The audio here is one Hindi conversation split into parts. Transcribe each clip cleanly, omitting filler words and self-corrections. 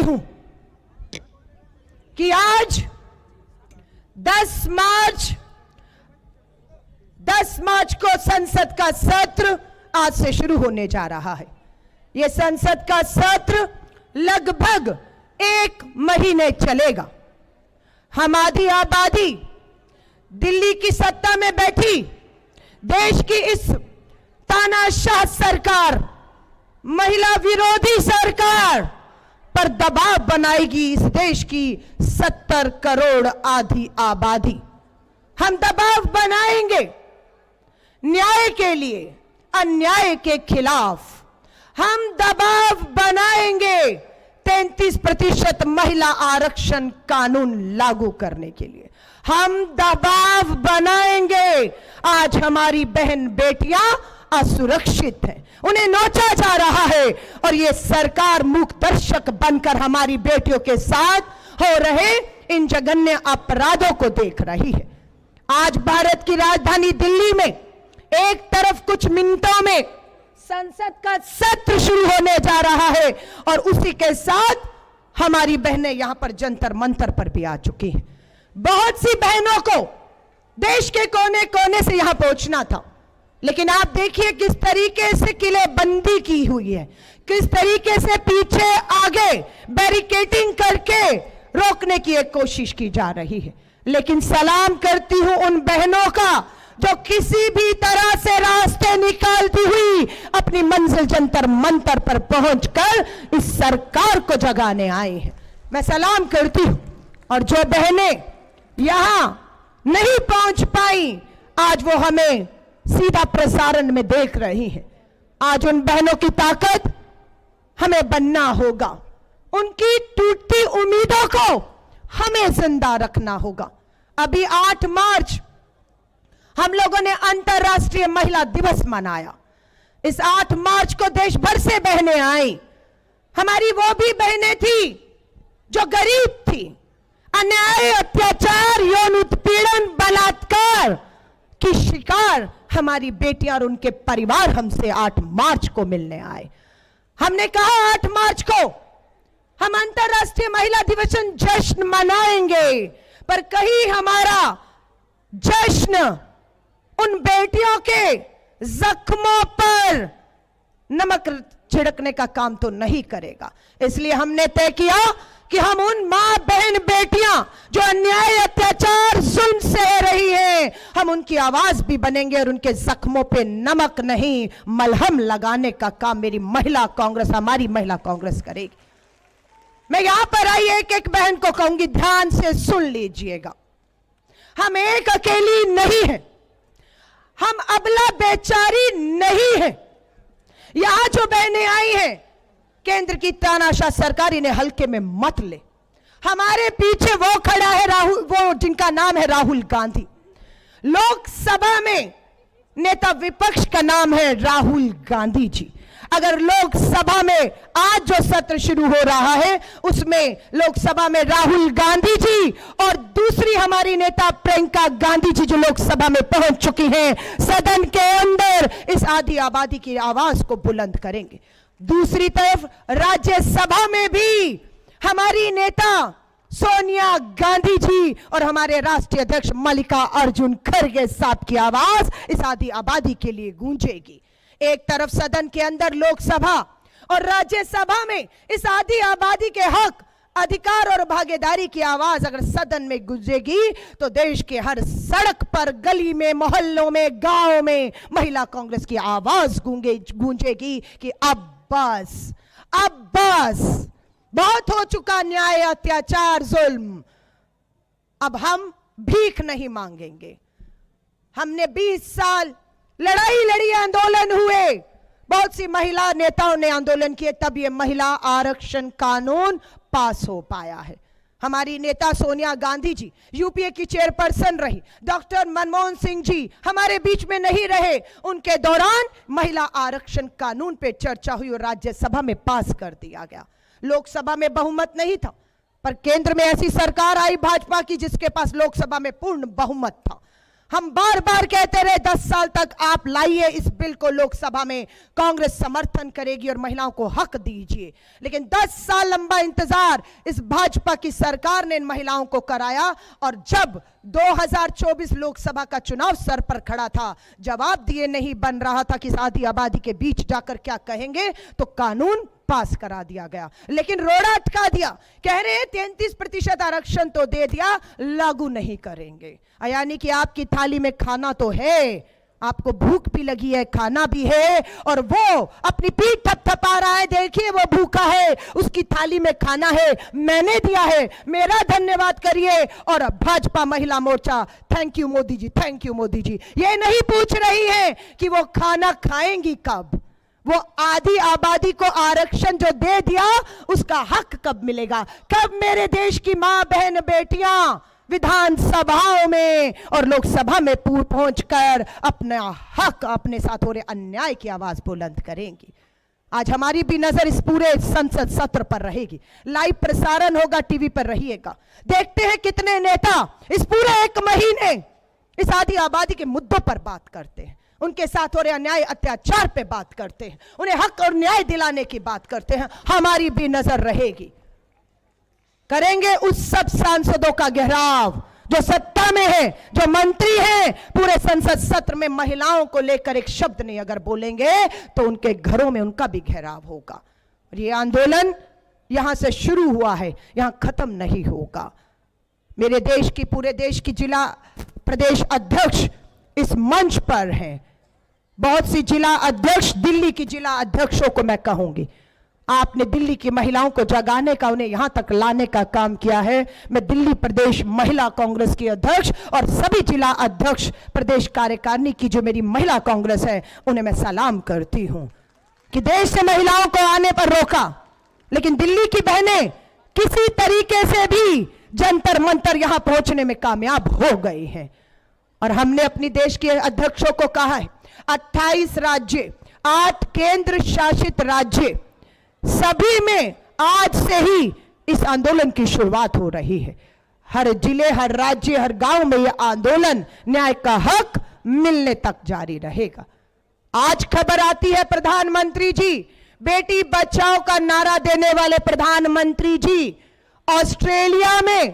हूं कि आज 10 मार्च को संसद का सत्र आज से शुरू होने जा रहा है। यह संसद का सत्र लगभग 1 महीने चलेगा। हम आधी आबादी दिल्ली की सत्ता में बैठी देश की इस तानाशाह सरकार, महिला विरोधी सरकार पर दबाव बनाएगी इस देश की 70 करोड़ आधी आबादी। हम दबाव बनाएंगे न्याय के लिए, अन्याय के खिलाफ। हम दबाव बनाएंगे 33% महिला आरक्षण कानून लागू करने के लिए। हम दबाव बनाएंगे। आज हमारी बहन बेटियां असुरक्षित हैं, उन्हें नोचा जा रहा है और ये सरकार मूक दर्शक बनकर हमारी बेटियों के साथ हो रहे इन जघन्य अपराधों को देख रही है। आज भारत की राजधानी दिल्ली में एक तरफ कुछ मिनटों में संसद का सत्र शुरू होने जा रहा है और उसी के साथ हमारी बहनें यहां पर जंतर मंतर पर भी आ चुकी हैं। बहुत सी बहनों को देश के कोने कोने से यहां पहुंचना था, लेकिन आप देखिए किस तरीके से किलेबंदी की हुई है, किस तरीके से पीछे आगे बैरिकेडिंग करके रोकने की एक कोशिश की जा रही है। लेकिन सलाम करती हूं उन बहनों का जो किसी भी तरह से रास्ते निकालती हुई अपनी मंजिल जंतर मंतर पर पहुंचकर इस सरकार को जगाने आए हैं। मैं सलाम करती हूं। और जो बहनें यहां नहीं पहुंच पाई, आज वो हमें सीधा प्रसारण में देख रही हैं। आज उन बहनों की ताकत हमें बनना होगा, उनकी टूटती उम्मीदों को हमें जिंदा रखना होगा। अभी 8 मार्च हम लोगों ने अंतर्राष्ट्रीय महिला दिवस मनाया। इस 8 मार्च को देश भर से बहनें आई। हमारी वो भी बहनें थी जो गरीब थी, अन्याय, अत्याचार, यौन उत्पीड़न, बलात्कार की शिकार हमारी बेटियां और उनके परिवार हमसे 8 मार्च को मिलने आए। हमने कहा 8 मार्च को हम अंतर्राष्ट्रीय महिला दिवस जश्न मनाएंगे, पर कहीं हमारा जश्न उन बेटियों के जख्मों पर नमक छिड़कने का काम तो नहीं करेगा। इसलिए हमने तय किया कि हम उन मां बहन बेटियां जो अन्याय, अत्याचार, जुल्म सह रही हैं, हम उनकी आवाज भी बनेंगे और उनके जख्मों पे नमक नहीं मलहम लगाने का काम मेरी महिला कांग्रेस, हमारी महिला कांग्रेस करेगी। मैं यहां पर आई एक एक बहन को कहूंगी, ध्यान से सुन लीजिएगा। हम एक अकेली नहीं है, हम अबला बेचारी नहीं है। यहां जो बहनें आई हैं, केंद्र की तानाशाह सरकार इन्हें हल्के में मत ले। हमारे पीछे वो खड़ा है राहुल, वो जिनका नाम है राहुल गांधी। लोकसभा में नेता विपक्ष का नाम है राहुल गांधी जी। अगर लोकसभा में आज जो सत्र शुरू हो रहा है उसमें लोकसभा में राहुल गांधी जी और दूसरी हमारी नेता प्रियंका गांधी जी जो लोकसभा में पहुंच चुकी हैं, सदन के अंदर इस आधी आबादी की आवाज को बुलंद करेंगे। दूसरी तरफ राज्यसभा में भी हमारी नेता सोनिया गांधी जी और हमारे राष्ट्रीय अध्यक्ष मल्लिकार्जुन खड़गे साहब की आवाज इस आधी आबादी के लिए गूंजेगी। एक तरफ सदन के अंदर लोकसभा और राज्यसभा में इस आधी आबादी के हक, अधिकार और भागीदारी की आवाज अगर सदन में गूंजेगी तो देश के हर सड़क पर, गली में, मोहल्लों में, गांव में महिला कांग्रेस की आवाज गूंजेगी कि अब बस बहुत हो चुका न्याय, अत्याचार, जुल्म। अब हम भीख नहीं मांगेंगे। हमने 20 साल लड़ाई लड़ी, आंदोलन हुए, बहुत सी महिला नेताओं ने आंदोलन किए, तब ये महिला आरक्षण कानून पास हो पाया है। हमारी नेता सोनिया गांधी जी यूपीए की चेयरपर्सन रही, डॉक्टर मनमोहन सिंह जी हमारे बीच में नहीं रहे, उनके दौरान महिला आरक्षण कानून पे चर्चा हुई और राज्यसभा में पास कर दिया गया। लोकसभा में बहुमत नहीं था, पर केंद्र में ऐसी सरकार आई भाजपा की जिसके पास लोकसभा में पूर्ण बहुमत था। हम बार बार कहते रहे 10 साल तक आप लाइए इस बिल को लोकसभा में, कांग्रेस समर्थन करेगी और महिलाओं को हक दीजिए। लेकिन 10 साल लंबा इंतजार इस भाजपा की सरकार ने इन महिलाओं को कराया, और जब 2024 लोकसभा का चुनाव सर पर खड़ा था, जवाब दिए नहीं बन रहा था कि इस आधी आबादी के बीच जाकर क्या कहेंगे, तो कानून पास करा दिया गया। लेकिन रोड़ा अटका दिया, कह रहे 33% आरक्षण तो दे दिया, लागू नहीं करेंगे। यानी कि आपकी थाली में खाना तो है, आपको भूख भी लगी है, खाना भी है, और वो अपनी पीठ थपथपा रहा है, देखिए वो भूखा है, उसकी थाली में खाना है, मैंने दिया है, मेरा धन्यवाद करिए। और भाजपा महिला मोर्चा thank you Modi ji, thank you Modi ji, ये नहीं पूछ रही है कि वो खाना खाएंगी कब, वो आधी आबादी को आरक्षण जो दे दिया उसका हक कब मिलेगा, कब मेरे देश की मां बहन बेटियां विधानसभाओं में और लोकसभा में पहुंचकर अपना हक, अपने साथ हो रहे अन्याय की आवाज बुलंद करेंगी। आज हमारी भी नजर इस पूरे संसद सत्र पर रहेगी, लाइव प्रसारण होगा, टीवी पर रहिएगा। देखते हैं कितने नेता इस पूरे 1 महीने इस आधी आबादी के मुद्दों पर बात करते हैं, उनके साथ हो रहे अन्याय अत्याचार पे बात करते हैं, उन्हें हक और न्याय दिलाने की बात करते हैं। हमारी भी नजर रहेगी, करेंगे उस सब सांसदों का घेराव जो सत्ता में है, जो मंत्री हैं, पूरे संसद सत्र में महिलाओं को लेकर एक शब्द नहीं अगर बोलेंगे तो उनके घरों में उनका भी घेराव होगा। और ये आंदोलन यहां से शुरू हुआ है, यहां खत्म नहीं होगा। मेरे देश की, पूरे देश की जिला प्रदेश अध्यक्ष इस मंच पर हैं, बहुत सी जिला अध्यक्ष, दिल्ली की जिला अध्यक्षों को मैं कहूंगी, आपने दिल्ली की महिलाओं को जगाने का, उन्हें यहां तक लाने का काम किया है। मैं दिल्ली प्रदेश महिला कांग्रेस की अध्यक्ष और सभी जिला अध्यक्ष, प्रदेश कार्यकारिणी की जो मेरी महिला कांग्रेस है, उन्हें मैं सलाम करती हूं कि देश से महिलाओं को आने पर रोका, लेकिन दिल्ली की बहनें किसी तरीके से भी जंतर मंतर यहां पहुंचने में कामयाब हो गई हैं। और हमने अपनी देश के अध्यक्षों को कहा है 28 राज्य, 8 केंद्र शासित राज्य, सभी में आज से ही इस आंदोलन की शुरुआत हो रही है। हर जिले, हर राज्य, हर गांव में यह आंदोलन न्याय का हक मिलने तक जारी रहेगा। आज खबर आती है प्रधानमंत्री जी, बेटी बचाओ का नारा देने वाले प्रधानमंत्री जी ऑस्ट्रेलिया में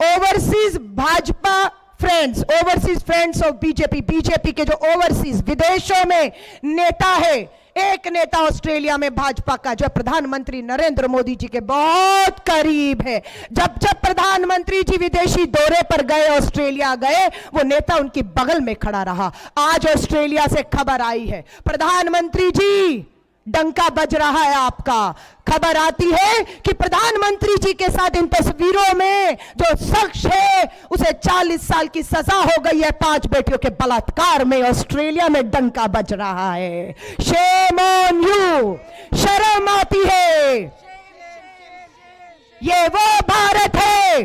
overseas Bhajpa friends, overseas friends of BJP, BJP के जो ओवरसीज विदेशों में नेता है, एक नेता ऑस्ट्रेलिया में भाजपा का जो प्रधानमंत्री नरेंद्र मोदी जी के बहुत करीब है, जब जब प्रधानमंत्री जी विदेशी दौरे पर गए, ऑस्ट्रेलिया गए, वो नेता उनकी बगल में खड़ा रहा। आज ऑस्ट्रेलिया से खबर आई है, प्रधानमंत्री जी डंका बज रहा है आपका। खबर आती है कि प्रधानमंत्री जी के साथ इन तस्वीरों में जो शख्स है उसे 40 साल की सजा हो गई है 5 बेटियों के बलात्कार में। ऑस्ट्रेलिया में डंका बज रहा है। शेम ऑन यू, शर्म आती है। ये वो भारत है,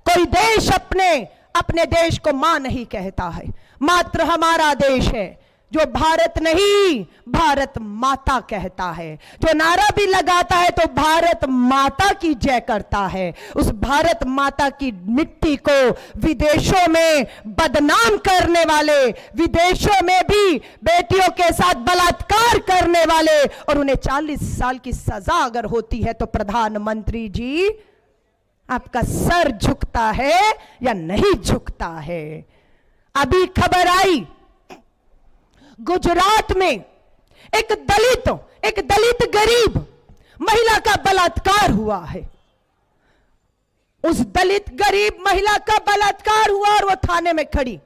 कोई देश अपने देश को मां नहीं कहता है, मात्र हमारा देश है जो भारत नहीं भारत माता कहता है, जो नारा भी लगाता है तो भारत माता की जय करता है। उस भारत माता की मिट्टी को विदेशों में बदनाम करने वाले, विदेशों में भी बेटियों के साथ बलात्कार करने वाले, और उन्हें 40 साल की सजा अगर होती है तो प्रधानमंत्री जी आपका सर झुकता है या नहीं झुकता है? अभी खबर आई गुजरात में एक दलित गरीब महिला का बलात्कार हुआ है। उस दलित गरीब महिला का बलात्कार हुआ और वो थाने में खड़ी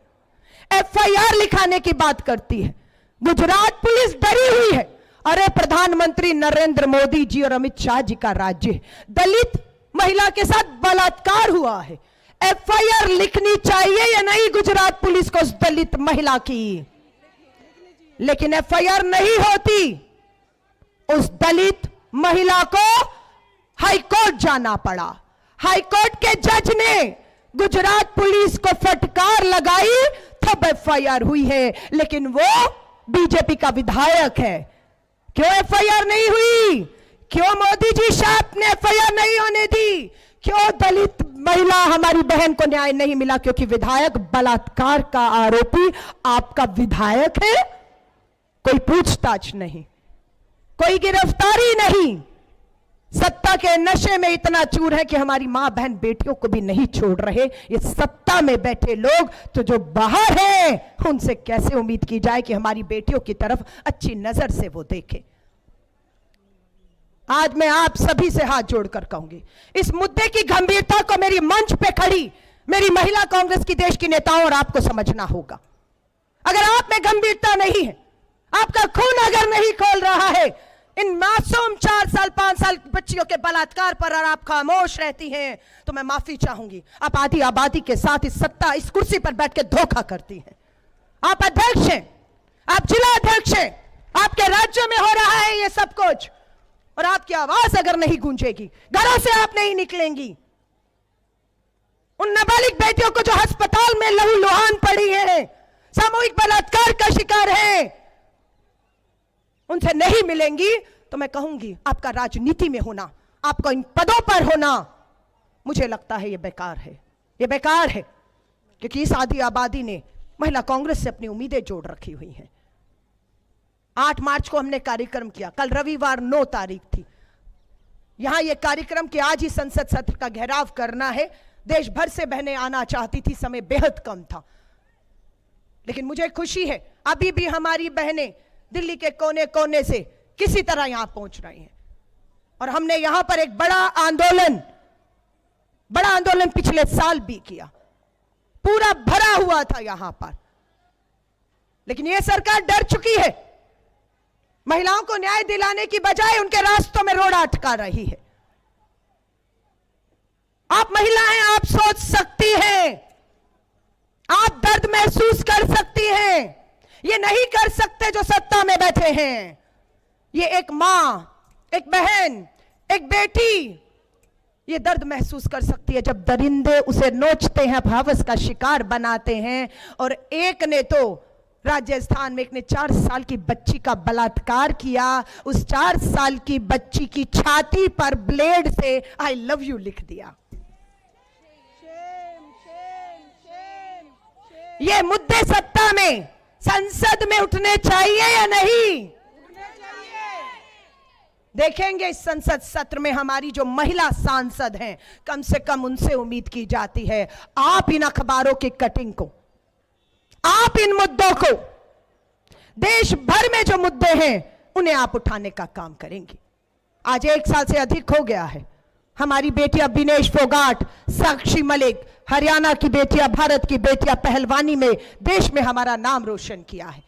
एफआईआर लिखाने की बात करती है। गुजरात पुलिस डरी हुई है। अरे प्रधानमंत्री नरेंद्र मोदी जी और अमित शाह जी का राज्य, दलित महिला के साथ बलात्कार हुआ है, एफआईआर लिखनी चाहिए या नहीं गुजरात पुलिस को उस दलित महिला की? लेकिन एफआईआर नहीं होती। उस दलित महिला को हाईकोर्ट जाना पड़ा। हाईकोर्ट के जज ने गुजरात पुलिस को फटकार लगाई, तब एफआईआर हुई है। लेकिन वो बीजेपी का विधायक है। क्यों एफआईआर नहीं हुई? क्यों मोदी जी साहब ने एफआईआर नहीं होने दी? क्यों दलित महिला हमारी बहन को न्याय नहीं मिला? क्योंकि विधायक बलात्कार का आरोपी आपका विधायक है। कोई पूछताछ नहीं, कोई गिरफ्तारी नहीं। सत्ता के नशे में इतना चूर है कि हमारी मां बहन बेटियों को भी नहीं छोड़ रहे। ये सत्ता में बैठे लोग तो जो बाहर हैं, उनसे कैसे उम्मीद की जाए कि हमारी बेटियों की तरफ अच्छी नजर से वो देखें। आज मैं आप सभी से हाथ जोड़कर कहूंगी, इस मुद्दे की गंभीरता को मेरी मंच पे खड़ी मेरी महिला कांग्रेस की देश की नेताओं और आपको समझना होगा। अगर आप में गंभीरता नहीं है, आपका खून अगर नहीं खोल रहा है इन मासूम 4 साल 5 साल बच्चियों के बलात्कार पर, और आप खामोश रहती हैं, तो मैं माफी चाहूंगी। आप आधी आबादी के साथ इस सत्ता, इस कुर्सी पर बैठ के धोखा करती हैं। आप अध्यक्ष हैं, आप जिला अध्यक्ष हैं, आपके राज्य में हो रहा है ये सब कुछ, और आपकी आवाज अगर नहीं गूंजेगी, घरों से आप नहीं निकलेंगी, उन नाबालिग बेटियों को जो अस्पताल में लहूलुहान पड़ी है, सामूहिक बलात्कार का शिकार है, उनसे नहीं मिलेंगी, तो मैं कहूंगी आपका राजनीति में होना, आपको इन पदों पर होना, मुझे लगता है ये बेकार है। ये बेकार है क्योंकि इस आधी आबादी ने महिला कांग्रेस से अपनी उम्मीदें जोड़ रखी हुई हैं। 8 मार्च को हमने कार्यक्रम किया, कल रविवार 9 तारीख थी। यहां यह कार्यक्रम कि आज ही संसद सत्र का घेराव करना है। देश भर से बहनें आना चाहती थी, समय बेहद कम था, लेकिन मुझे खुशी है अभी भी हमारी बहनें दिल्ली के कोने कोने से किसी तरह यहां पहुंच रही हैं। और हमने यहां पर एक बड़ा आंदोलन पिछले साल भी किया, पूरा भरा हुआ था यहां पर, लेकिन यह सरकार डर चुकी है। महिलाओं को न्याय दिलाने की बजाय उनके रास्तों में रोड़ा अटका रही है। आप महिला हैं, आप सोच सकती हैं, आप दर्द महसूस कर सकती हैं। ये नहीं कर सकते जो सत्ता में बैठे हैं। ये एक मां, एक बहन, एक बेटी ये दर्द महसूस कर सकती है जब दरिंदे उसे नोचते हैं, हवस का शिकार बनाते हैं। और एक ने तो राजस्थान में एक ने 4 साल की बच्ची का बलात्कार किया, उस 4 साल की बच्ची की छाती पर ब्लेड से आई लव यू लिख दिया। ये मुद्दे सत्ता में, संसद में उठने चाहिए या नहीं? देखेंगे इस संसद सत्र में हमारी जो महिला सांसद हैं, कम से कम उनसे उम्मीद की जाती है आप इन अखबारों की कटिंग को, आप इन मुद्दों को, देश भर में जो मुद्दे हैं उन्हें आप उठाने का काम करेंगे। आज 1 साल से अधिक हो गया है, हमारी बेटियां विनेश फोगाट, साक्षी मलिक, हरियाणा की बेटियां, भारत की बेटियां पहलवानी में देश में हमारा नाम रोशन किया है।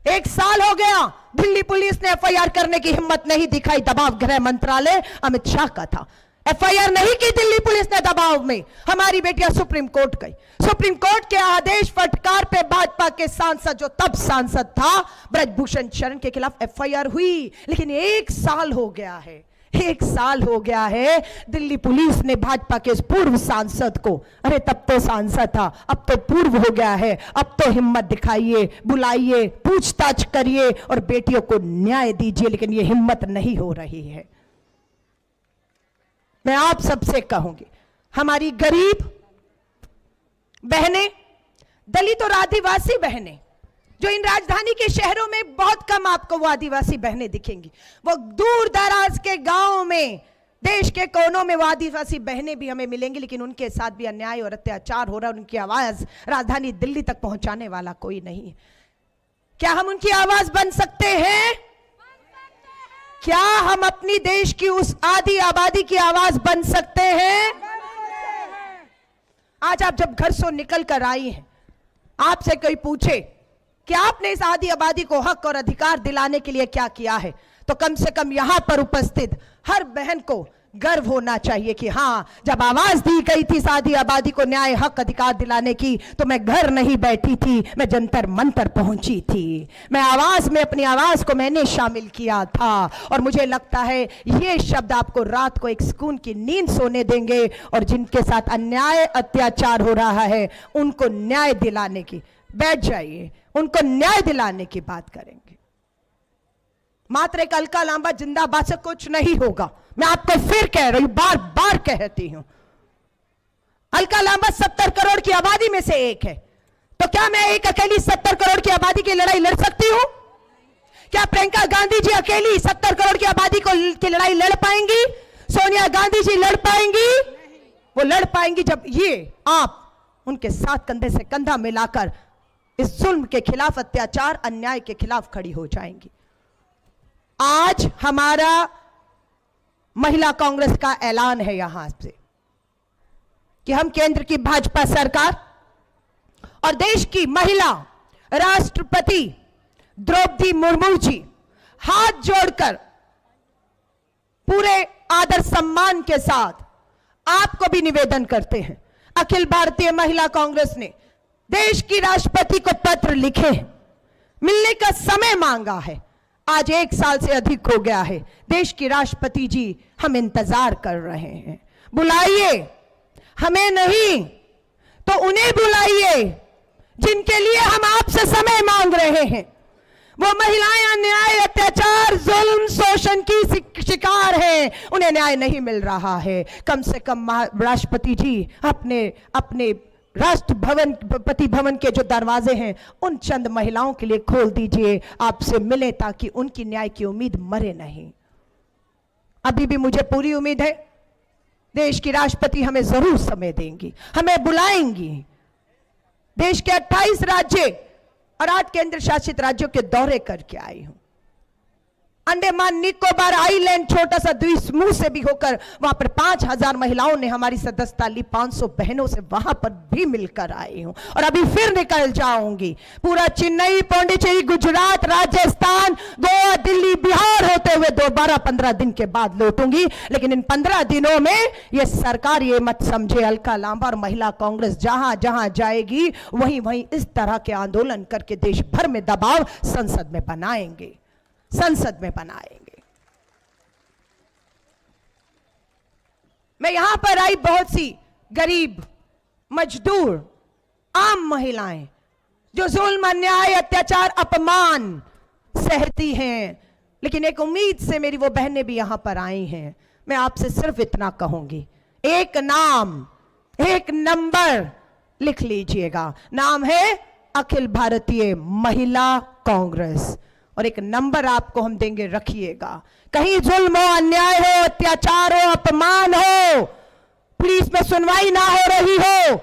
1 साल हो गया, दिल्ली पुलिस ने एफआईआर करने की हिम्मत नहीं दिखाई, दबाव गृह मंत्रालय अमित शाह का था। एफआईआर नहीं की दिल्ली पुलिस ने, दबाव में हमारी बेटियां सुप्रीम कोर्ट गई। सुप्रीम कोर्ट के आदेश फटकार पे भाजपा के सांसद, जो तब सांसद था ब्रजभूषण शरण के खिलाफ एफआईआर हुई। लेकिन 1 साल हो गया है, 1 साल हो गया है, दिल्ली पुलिस ने भाजपा के पूर्व सांसद को, अरे तब तो सांसद था, अब तो पूर्व हो गया है, अब तो हिम्मत दिखाइए, बुलाइए, पूछताछ करिए और बेटियों को न्याय दीजिए। लेकिन ये हिम्मत नहीं हो रही है। मैं आप सबसे कहूंगी, हमारी गरीब बहनें, दलित और आदिवासी बहनें, जो इन राजधानी के शहरों में बहुत कम आपको वो आदिवासी बहनें दिखेंगी, वो दूर दराज के गांवों में, देश के कोनों में वो आदिवासी बहनें भी हमें मिलेंगी, लेकिन उनके साथ भी अन्याय और अत्याचार हो रहा है। उनकी आवाज राजधानी दिल्ली तक पहुंचाने वाला कोई नहीं है। क्या हम उनकी आवाज बन सकते हैं? क्या हम अपनी देश की उस आधी आबादी की आवाज बन सकते हैं? आज आप जब घर से निकल कर आई हैं, आपसे कोई पूछे कि आपने इस आधी आबादी को हक और अधिकार दिलाने के लिए क्या किया है, तो कम से कम यहां पर उपस्थित हर बहन को गर्व होना चाहिए कि हां, जब आवाज दी गई थी इस आधी आबादी को न्याय, हक, अधिकार दिलाने की, तो मैं घर नहीं बैठी थी, मैं जंतर मंतर पहुंची थी। मैं आवाज में, अपनी आवाज को मैंने शामिल किया था। और मुझे लगता है ये शब्द आपको रात को एक सुकून की नींद सोने देंगे, और जिनके साथ अन्याय अत्याचार हो रहा है उनको न्याय दिलाने की, बैठ जाइए, उनको न्याय दिलाने की बात करेंगे। मात्र एक अलका लांबा जिंदाबाद से कुछ नहीं होगा। मैं आपको फिर कह रही हूं, बार बार कहती हूं, अलका लांबा 70 करोड़ की आबादी में से एक है, तो क्या मैं एक अकेली 70 करोड़ की आबादी की लड़ाई लड़ सकती हूं? क्या प्रियंका गांधी जी अकेली 70 करोड़ की आबादी की लड़ाई लड़ पाएंगी? सोनिया गांधी जी लड़ पाएंगी? वो लड़ पाएंगी जब ये आप उनके साथ कंधे से कंधा मिलाकर इस जुल्म के खिलाफ, अत्याचार अन्याय के खिलाफ खड़ी हो जाएंगी। आज हमारा महिला कांग्रेस का ऐलान है यहां से कि हम केंद्र की भाजपा सरकार और देश की महिला राष्ट्रपति द्रौपदी मुर्मू जी हाथ जोड़कर पूरे आदर सम्मान के साथ आपको भी निवेदन करते हैं। अखिल भारतीय महिला कांग्रेस ने देश की राष्ट्रपति को पत्र लिखे हैं, मिलने का समय मांगा है। आज 1 साल से अधिक हो गया है। देश की राष्ट्रपति जी हम इंतजार कर रहे हैं। बुलाइए, हमें नहीं तो उन्हें बुलाइए जिनके लिए हम आपसे समय मांग रहे हैं। वो महिलाएं अन्याय, अत्याचार, जुल्म, शोषण की शिकार हैं, उन्हें न्याय नहीं मिल रहा है। कम से कम राष्ट्रपति जी अपने राष्ट्रपति भवन के जो दरवाजे हैं उन चंद महिलाओं के लिए खोल दीजिए, आपसे मिले ताकि उनकी न्याय की उम्मीद मरे नहीं। अभी भी मुझे पूरी उम्मीद है देश की राष्ट्रपति हमें जरूर समय देंगी, हमें बुलाएंगी। देश के 28 राज्य और 8 केंद्र शासित राज्यों के दौरे करके आई हूं। अंडमान निकोबार आइलैंड, छोटा सा द्वीप समूह से भी होकर वहां पर 5000 महिलाओं ने हमारी सदस्यता ली। 500 बहनों से वहां पर भी मिलकर आई हूं और अभी फिर निकल जाऊंगी। पूरा चेन्नई, पौंडीचेरी, गुजरात, राजस्थान, गोवा, दिल्ली, बिहार होते हुए दोबारा 15 दिन के बाद लौटूंगी। लेकिन इन 15 दिनों में यह सरकार ये मत समझे, अलका लांबा और महिला कांग्रेस जहां जहां जाएगी वहीं वहीं इस तरह के आंदोलन करके देश भर में दबाव संसद में बनाएंगे, संसद में बनाएंगे। मैं यहां पर आई, बहुत सी गरीब, मजदूर, आम महिलाएं जो जुल्म, अन्याय, अत्याचार, अपमान सहती हैं, लेकिन एक उम्मीद से मेरी वो बहनें भी यहां पर आई हैं। मैं आपसे सिर्फ इतना कहूंगी, एक नाम, एक नंबर लिख लीजिएगा। नाम है अखिल भारतीय महिला कांग्रेस और एक नंबर आपको हम देंगे, रखिएगा। कहीं जुल्म हो, अन्याय हो, अत्याचार हो, अपमान हो, पुलिस में सुनवाई ना हो रही हो,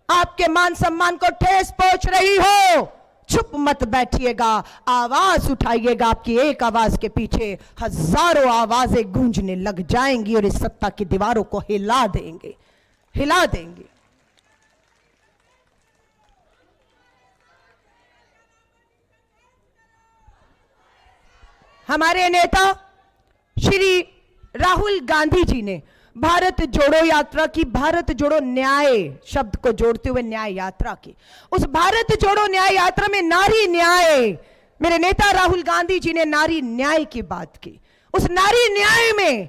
आपके मान सम्मान को ठेस पहुंच रही हो, चुप मत बैठिएगा, आवाज उठाइएगा। आपकी एक आवाज के पीछे हजारों आवाजें गूंजने लग जाएंगी और इस सत्ता की दीवारों को हिला देंगे, हिला देंगे। हमारे नेता श्री राहुल गांधी जी ने भारत जोड़ो यात्रा की, भारत जोड़ो न्याय शब्द को जोड़ते हुए न्याय यात्रा की। उस भारत जोड़ो न्याय यात्रा में नारी न्याय, मेरे नेता राहुल गांधी जी ने नारी न्याय की बात की। उस नारी न्याय में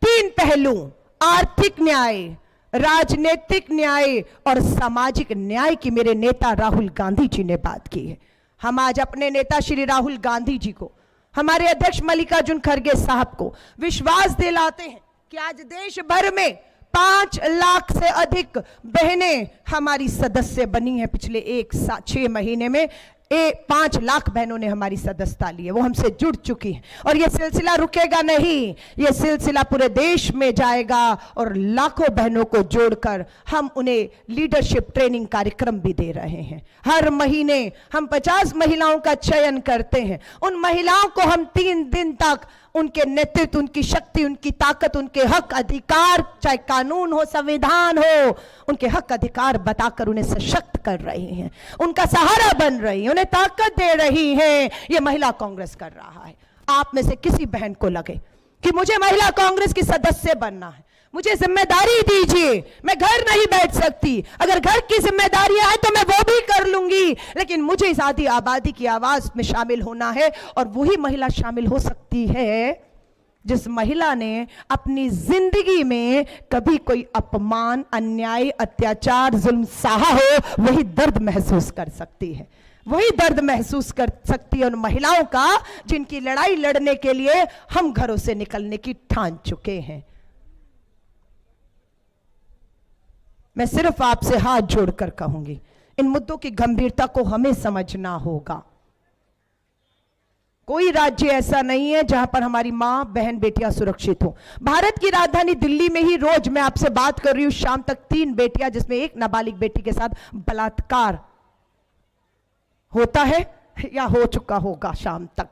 3 पहलू, आर्थिक न्याय, राजनीतिक न्याय और सामाजिक न्याय की मेरे नेता राहुल गांधी जी ने बात की है। हम आज अपने नेता श्री राहुल गांधी जी को, हमारे अध्यक्ष मल्लिकार्जुन खड़गे साहब को विश्वास दिलाते हैं कि आज देश भर में 5 लाख से अधिक बहनें हमारी सदस्य बनी हैं। पिछले 6 महीने में 5 लाख बहनों ने हमारी सदस्यता ली है, वो हमसे जुड़ चुकी हैं और ये सिलसिला रुकेगा नहीं, ये सिलसिला पूरे देश में जाएगा और लाखों बहनों को जोड़कर हम उन्हें लीडरशिप ट्रेनिंग कार्यक्रम भी दे रहे हैं। हर महीने हम 50 महिलाओं का चयन करते हैं। उन महिलाओं को हम 3 दिन तक उनके नेतृत्व, उनकी शक्ति, उनकी ताकत, उनके हक अधिकार, चाहे कानून हो, संविधान हो, उनके हक अधिकार बताकर उन्हें सशक्त कर रही हैं, उनका सहारा बन रही हैं, उन्हें ताकत दे रही हैं। ये महिला कांग्रेस कर रहा है। आप में से किसी बहन को लगे कि मुझे महिला कांग्रेस की सदस्य बनना है, मुझे जिम्मेदारी दीजिए, मैं घर नहीं बैठ सकती, अगर घर की जिम्मेदारियां हैं तो मैं वो भी कर लूंगी, लेकिन मुझे इस आधी आबादी की आवाज में शामिल होना है। और वही महिला शामिल हो सकती है जिस महिला ने अपनी जिंदगी में कभी कोई अपमान, अन्याय, अत्याचार, जुल्म सहा हो, वही दर्द महसूस कर सकती है, वही दर्द महसूस कर सकती है उन महिलाओं का जिनकी लड़ाई लड़ने के लिए हम घरों से निकलने की ठान चुके हैं। मैं सिर्फ आपसे हाथ जोड़कर कहूंगी, इन मुद्दों की गंभीरता को हमें समझना होगा। कोई राज्य ऐसा नहीं है जहां पर हमारी मां बहन बेटियां सुरक्षित हो। भारत की राजधानी दिल्ली में ही रोज मैं आपसे बात कर रही हूं, शाम तक 3 बेटियां, जिसमें एक नाबालिग बेटी के साथ बलात्कार होता है या हो चुका होगा शाम तक।